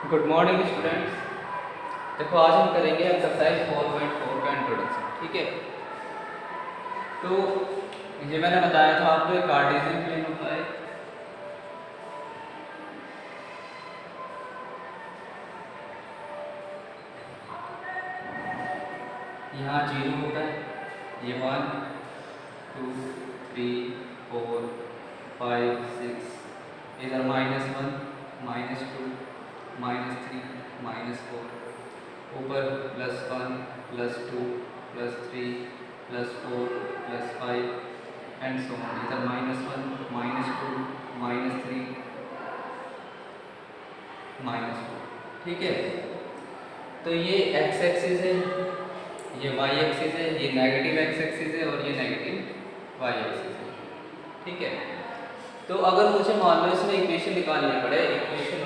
Good morning students. देखो आज हम करेंगे एक्सरसाइज 4.4 का इंट्रोडक्शन। ठीक है, तो ये मैंने बताया था आपको एक कार्टेशियन प्लेन होता है, यहाँ 0 होता है, ये 1 2 3 4 5 6, इधर -1 -2 -3 -4, ऊपर +1 +2 +3 +4 +5 एंड सो ऑन, इधर -1 -2 -3 -4। ठीक है, तो ये x एक्सिस है, ये y एक्सिस है, ये नेगेटिव x एक्सिस है और ये नेगेटिव y एक्सिस है। ठीक है, तो अगर मुझे मान लो इसमें इक्वेशन निकालनी पड़े, equation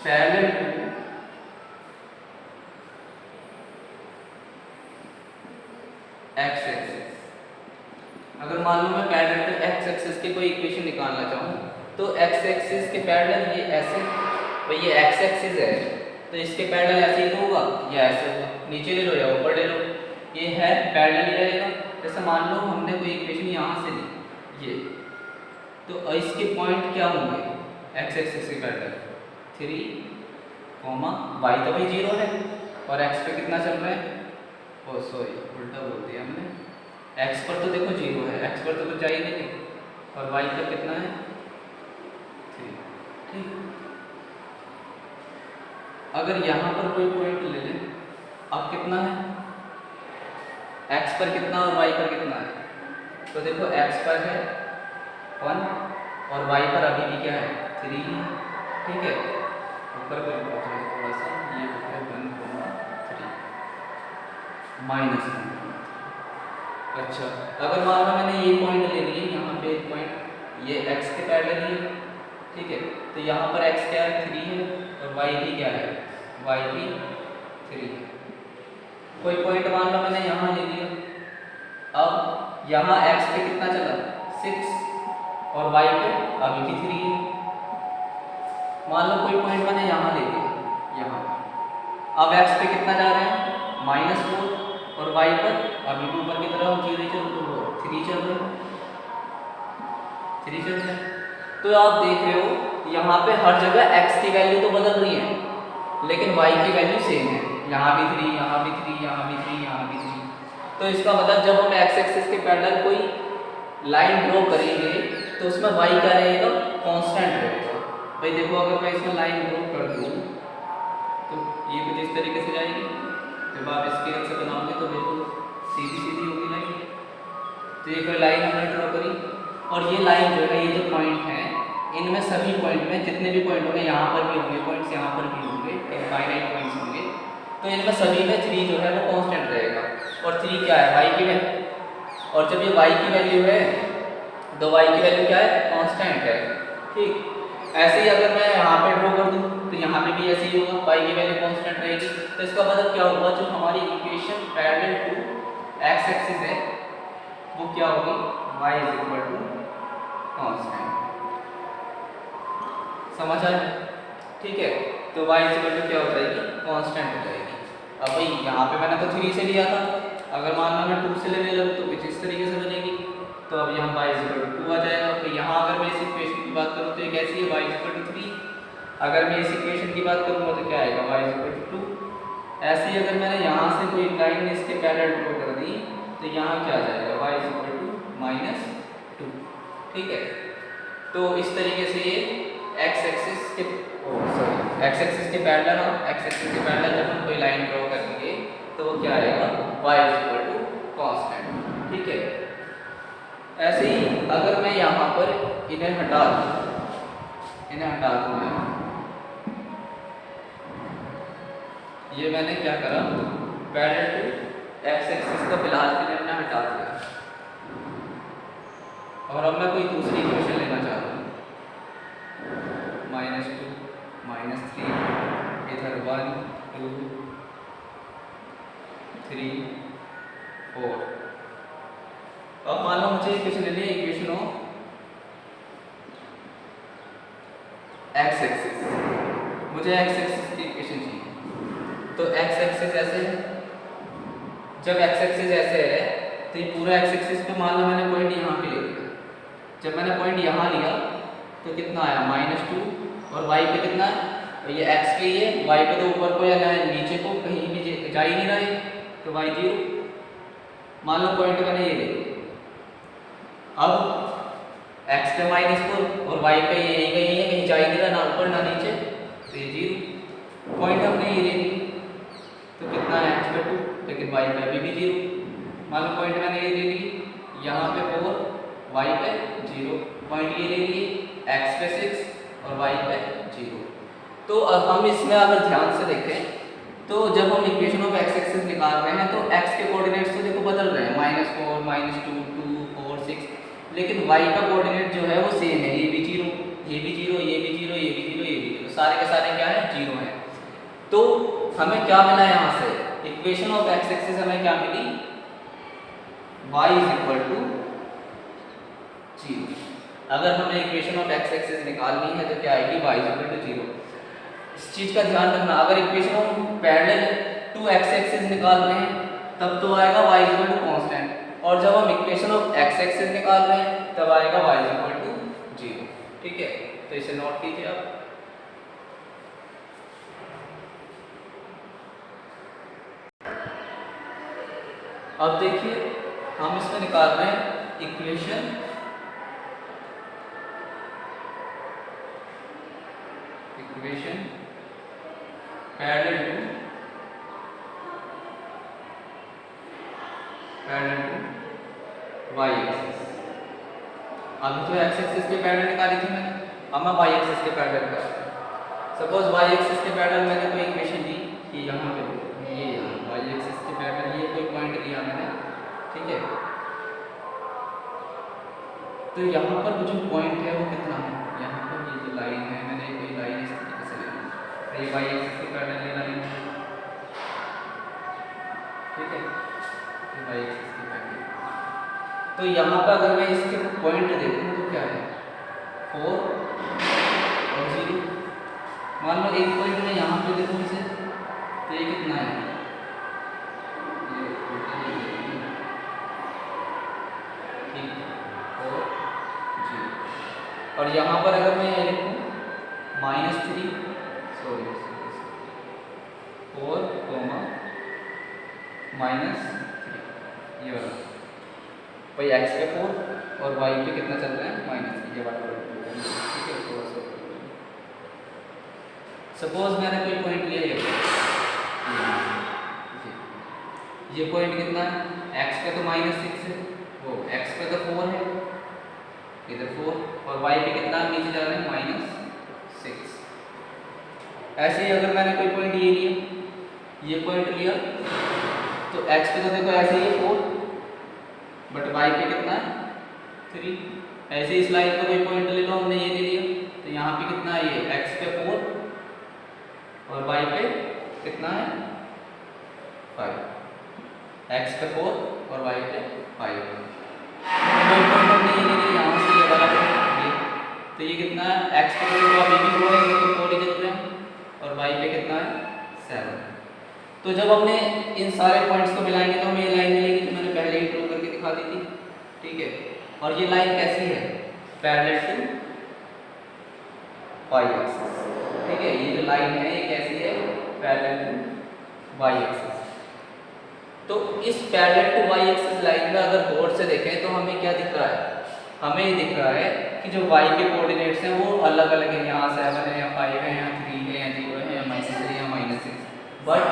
parallel to x axis, अगर मान लो मैं पैरेलल टू x एक्सिस की कोई इक्वेशन निकालना चाहूँ तो x एक्सिस के पैरेलल ये ऐसे, भाई ये x एक्सिस है तो इसके पैरेलल ऐसे ही तो होगा या ऐसे होगा, नीचे ले लो या ऊपर ले लो, ये है पैरेलल ही रहेगा। जैसे मान लो हमने कोई इक्वेशन यहाँ से ली ये, तो इसके पॉइंट क्या होंगे x एक्सिस के पैरेलल 3, y तो भाई 0 है और x पे कितना चल रहा है, ओ सॉरी उल्टा बोल दिया हमने, x पर तो देखो 0 है, x पर तो कुछ जा ही नहीं, और y पर कितना है 3। ठीक, अगर यहाँ पर कोई पॉइंट ले लें, अब कितना है x पर कितना और y पर कितना है, तो देखो x पर है 1 और y पर अभी भी क्या है 3 है। ठीक है, ऊपर पर थोड़ा सा ये हो गया 1,3 -1। अच्छा, अगर मान लो मैंने ये पॉइंट ले लिए, यहाँ पे एक पॉइंट ये x के पैरेलल ही है। ठीक है, तो यहाँ पर x क्या है 3 है और y भी क्या है, y भी 3 है। कोई पॉइंट मान लो मैंने यहाँ ले लिया, अब यहाँ x पे कितना चला 6 और y पे अभी भी 3 है। मान लो कोई पॉइंट मैंने यहाँ ले लिया, यहाँ अब x पे कितना जा रहे हैं -4 और y पर अभी भी ऊपर की तरफ 0 चल रहे हो, 3 चल रहे हो, 3 चल रहे हैं। तो आप देख रहे हो यहाँ पे हर जगह x की वैल्यू तो बदल रही है लेकिन y की वैल्यू सेम है, यहाँ भी 3 यहाँ भी 3 यहाँ भी 3 यहाँ भी 3। तो इसका मतलब जब हम x एक्सिस के पैरेलल कोई लाइन ड्रॉ करेंगे तो उसमें y क्या रहेगा, कांस्टेंट रहेगा। भाई देखो अगर मैं इसमें लाइन ड्रॉ कर दूँ तो ये कुछ इस तरीके से जाएगी, जब आप स्केल से बनाओगे तो बिल्कुल सीधी सीधी होगी लाइन। तो ये कोई लाइन हमने ड्रॉ करी और ये लाइन जो है, ये जो पॉइंट है इनमें सभी पॉइंट में जितने भी पॉइंट होंगे, यहाँ पर भी होंगे पॉइंट्स, यहाँ पर भी होंगे, इनफाइनाइट पॉइंट्स होंगे, तो इनमें सभी में 3 जो है वो कांस्टेंट रहेगा। और 3 क्या है y की वैल्यू, और जब ये y की वैल्यू है तो y की वैल्यू क्या है, कांस्टेंट है। ठीक, ऐसे ही अगर मैं यहाँ पे ड्रॉ कर दूँ तो यहाँ पे भी ऐसे ही होगा, y की वैल्यू कांस्टेंट रहेगी। तो इसका मतलब क्या होगा, जो हमारी equation parallel to x axis है वो क्या होगी, y कांस्टेंट। समझ आया? ठीक है, तो y क्या हो जाएगी, कांस्टेंट हो जाएगी। अब भाई यहाँ पे मैंने तो 3 से लिया था, अगर मान लो मैं 2 से लेने लगूँ तो कुछ इस तरीके से बनेगी, तो अब यहाँ y 2 आ जाएगा। तो यहाँ अगर मैं इस इक्वेशन की बात करूँ तो ये कैसी है, y 3। अगर मैं इस इक्वेशन की बात करूँगा तो क्या आएगा, y 2। ऐसे ही अगर मैंने यहाँ से कोई लाइन इसके पैरेलल ड्रॉ कर दी तो यहाँ क्या आ जाएगा, y -2। ठीक है, तो इस तरीके से ये x एक्सिस के x एक्सिस के पैरेलल और x एक्सिस के पैरेलल जब हम कोई लाइन ड्रॉ करेंगे तो वो क्या आएगा, y कांस्टेंट। ठीक है, ऐसे ही अगर मैं यहाँ पर इन्हें हटा दूँ मैं, ये मैंने क्या करा, पैरेलल टू x एक्सिस को फिलहाल के लिए मैंने हटा दिया और अब मैं कोई दूसरी इक्वेशन लेना चाहता हूँ, -2 -3, इधर 1 2 3 4। अब मान इक्वेशन ले लिए, इक्वेशन ऑफ एक्स एक्सिस, मुझे एक्स एक्सिस की इक्वेशन चाहिए। तो एक्स एक्सिस ऐसे है, जब एक्स एक्सिस ऐसे है तो ये पूरा एक्स एक्सिस पे मान लो मैंने पॉइंट यहाँ पे ले लिया। जब मैंने पॉइंट यहाँ लिया तो कितना आया -2, और y पे कितना है, तो ये x पे ही है, y पे तो ऊपर को या नीचे को कहीं भी जा ही नहीं रहा है, तो y 0। मान लो पॉइंट मैंने ये ले लिया। अब x पे -4 और y पे यही कहीं है, कहीं जा ही नहीं रहा, ना ऊपर ना नीचे, तो ये 0। पॉइंट हमने ये ले लिया तो कितना है x पे 2, लेकिन y पे अभी भी 0। मान लो पॉइंट मैंने ये ले ली, यहाँ पे 4, y पे 0, पॉइंट ये ले लिए x पे 6 और y पे 0। तो हम इसमें अगर ध्यान से देखें तो जब हम इक्वेशन ऑफ एक्स एक्सिस निकाल रहे हैं तो x के कोऑर्डिनेट्स तो देखो बदल रहे हैं, -4, -2, 2, 4, 6, लेकिन y का कोऑर्डिनेट जो है वो सेम है, ये भी 0, ये भी 0, ये भी 0, ये भी 0, ये भी 0, सारे के सारे क्या है, 0 है। तो हमें क्या मिला यहाँ से, इक्वेशन ऑफ एक्स एक्सिस हमें क्या मिली, y = 0। अगर हमें इक्वेशन ऑफ एक्स एक्सिस निकालनी है तो क्या आएगी, y = 0। इस चीज का ध्यान रखना, अगर equation of parallel to X axis निकाल रहे हैं तब तो आएगा y = कांस्टेंट, और जब हम इक्वेशन ऑफ एक्स एक्सिस निकाल रहे हैं तब आएगा y = 0। ठीक है, तो इसे नोट कीजिए आप। अब देखिए हम इसमें निकाल रहे हैं equation parallel to Y axis. अभी तो एक्स एक्सिस के पैरेलल निकाली थी मैंने, अब मैं वाई एक्सिस के पैरेलल निकालता हूँ। सपोज वाई एक्सिस के पैरेलल मैंने कोई इक्वेशन दी कि यहाँ पे ये वाई एक्सिस के पैरेलल ये कोई पॉइंट लिया मैंने, ठीक है। तो यहाँ पर जो पॉइंट है वो कितना है, यहाँ पर ये जो लाइन है, मैंने कोई लाइन इस तरीके से ले ली, ये वाई एक्सिस के पैरेलल लेना है, ठीक है, ये वाई एक्सिस के पैरेलल। तो यहाँ पर अगर मैं इसके पॉइंट देखूँ तो क्या है, 4 और 0। मान लो एक पॉइंट में यहाँ पे देखूँ इसे, तो ये कितना है, और यहाँ पर अगर मैं ये लिखूँ -3, सॉरी 4, -3, ये वाला भाई x पे 4 और y पे कितना चल रहा है, -3, ये वाला, ठीक है। थोड़ा सा सपोज मैंने कोई पॉइंट लिया ये पॉइंट कितना है, x पे तो -6 है, वो x पे तो 4 है, इधर 4, और y पे कितना नीचे जा रहे हैं, -6। ऐसे ही अगर मैंने कोई पॉइंट ये लिया, ये पॉइंट लिया, तो x पे तो देखो ऐसे ही 4, बट y पे कितना है, 3। ऐसे इस लाइन पे कोई पॉइंट ले लो, हमने ये ले लिया, तो यहाँ पे कितना है, ये x पे 4 और y पे कितना है, 5। x पे 4 और y पे 5। कोई पॉइंट हमने ये ले लिया यहाँ से, ये वाला ये, तो ये कितना है, x पे तो अभी भी 4 है, तो 4 ही देते हैं, और y पे कितना है, 7। तो जब हमने इन सारे पॉइंट्स को मिलाएंगे तो हमें ये लाइन मिलेगी जो मैंने पहले ही ड्रॉ करके दिखा दी थी, ठीक है। और ये लाइन कैसी है, पैरेलल टू वाई एक्सिस, ठीक है। ये जो लाइन है ये कैसी है, पैरेलल टू वाई एक्सिस। तो इस parallel to Y axis line में अगर गौर से देखें तो हमें क्या दिख रहा है, हमें ये दिख रहा है कि जो y के कोऑर्डिनेट्स हैं वो अलग अलग हैं, यहाँ 7 है, यहाँ 5 है, यहाँ 3 है, यहाँ 0 है, यहाँ -3, यहाँ -6। बट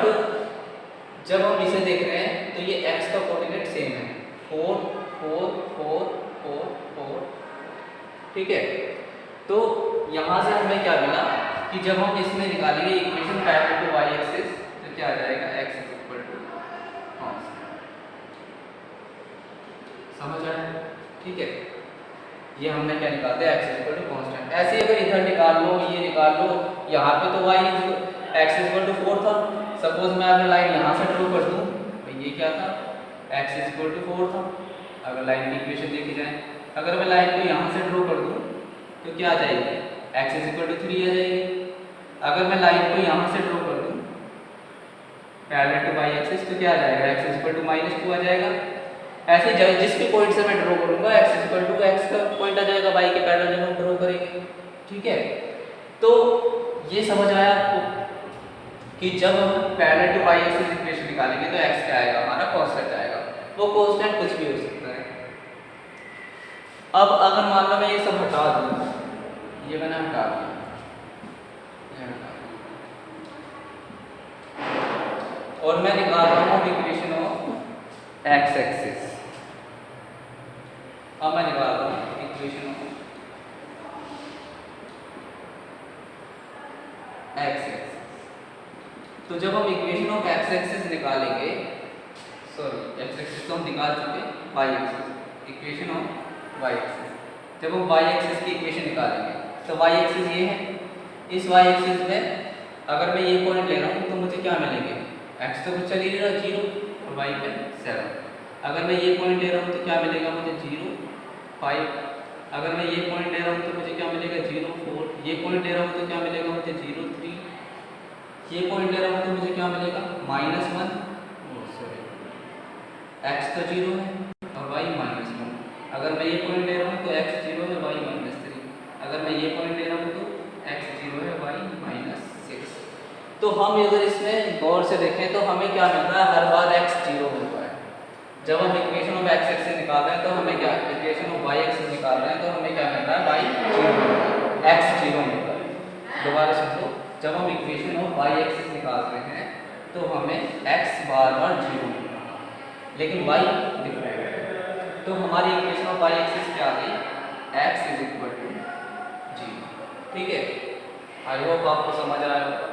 जब हम इसे देख रहे हैं तो ये x का कोऑर्डिनेट सेम है, 4 4 4 4 4, ठीक है। तो यहाँ से हमें क्या मिला कि जब हम इसमें निकालेंगे equation parallel to Y axis तो क्या आ जाएगा, x समझ आया, ठीक है। ये हमने क्या निकाल दिया, x कांस्टेंट। ऐसे ही अगर इधर निकाल लो, ये निकाल लो, यहाँ पे तो y x 4 था। सपोज मैं अगर लाइन यहाँ से ड्रॉ कर दूँ तो ये क्या था, x 4 था। अगर लाइन की इक्वेशन देखी जाए, अगर मैं लाइन को यहाँ से ड्रॉ कर दूँ तो क्या आ जाएगी, x इज इक्वल टू 3 आ जाएगी। अगर मैं लाइन को यहाँ से ड्रॉ कर दूँ पैरेलल टू y एक्सिस तो क्या आ जाएगा, x इज इक्वल टू -2 आ जाएगा। ऐसे जिस भी पॉइंट से मैं ड्रॉ करूँगा x is equal to x का पॉइंट आ जाएगा y के पैरेलल जब हम ड्रॉ करेंगे। ठीक है, तो ये समझ आया आपको कि जब हम parallel to y axis equation निकालेंगे तो x क्या आएगा, हमारा कांस्टेंट आएगा। वो कांस्टेंट कुछ भी हो सकता है। अब अगर मान लो मैं ये सब हटा दूँ, ये मैंने हटा दिया, और मैं निकाल रहा हूँ इक्वेशन ऑफ x एक्सिस। अब मैं निकाल रहा हूँ इक्वेशन ऑफ x एक्सिस। तो जब हम इक्वेशन ऑफ x एक्सिस निकालेंगे, सॉरी x एक्सिस तो हम निकाल चुके, y axis, equation of y axis. जब हम y एक्सिस की इक्वेशन निकालेंगे तो y एक्सिस ये है, इस y एक्सिस में अगर मैं ये पॉइंट ले रहा हूँ तो मुझे क्या मिलेंगे, x तो कुछ चल ही रहा 0 और y पे 7। अगर मैं ये पॉइंट ले रहा हूँ तो क्या मिलेगा मुझे 0 5। अगर मैं ये पॉइंट ले रहा हूँ तो मुझे क्या मिलेगा 0 4। ये पॉइंट ले रहा हूँ तो क्या मिलेगा मुझे 0 3। ये पॉइंट ले रहा हूँ तो मुझे क्या मिलेगा -1, सॉरी x तो 0 है और y -1। अगर मैं ये पॉइंट ले रहा हूँ तो x 0 है y -3। अगर मैं ये पॉइंट ले रहा हूँ तो x 0 है y -6। तो हम अगर इसमें गौर से देखें तो हमें क्या मिल रहा है, हर बार x 0 मिल रहा है। जब हम इक्वेशन ऑफ x एक्सिस निकाल रहे हैं तो हमें क्या, इक्वेशन ऑफ y एक्सिस निकाल रहे हैं तो हमें क्या मिल रहा है, y 0 मिल रहा है, x 0 मिल रहा है। दोबारा समझो, जब हम इक्वेशन ऑफ y एक्सिस निकाल रहे हैं तो हमें x बार 0 मिल रहा है, लेकिन y डिफरेंट है। तो हमारी इक्वेशन ऑफ y एक्सिस क्या आ गई, x इज इक्वल टू 0। ठीक है, आई होप आपको समझ आया।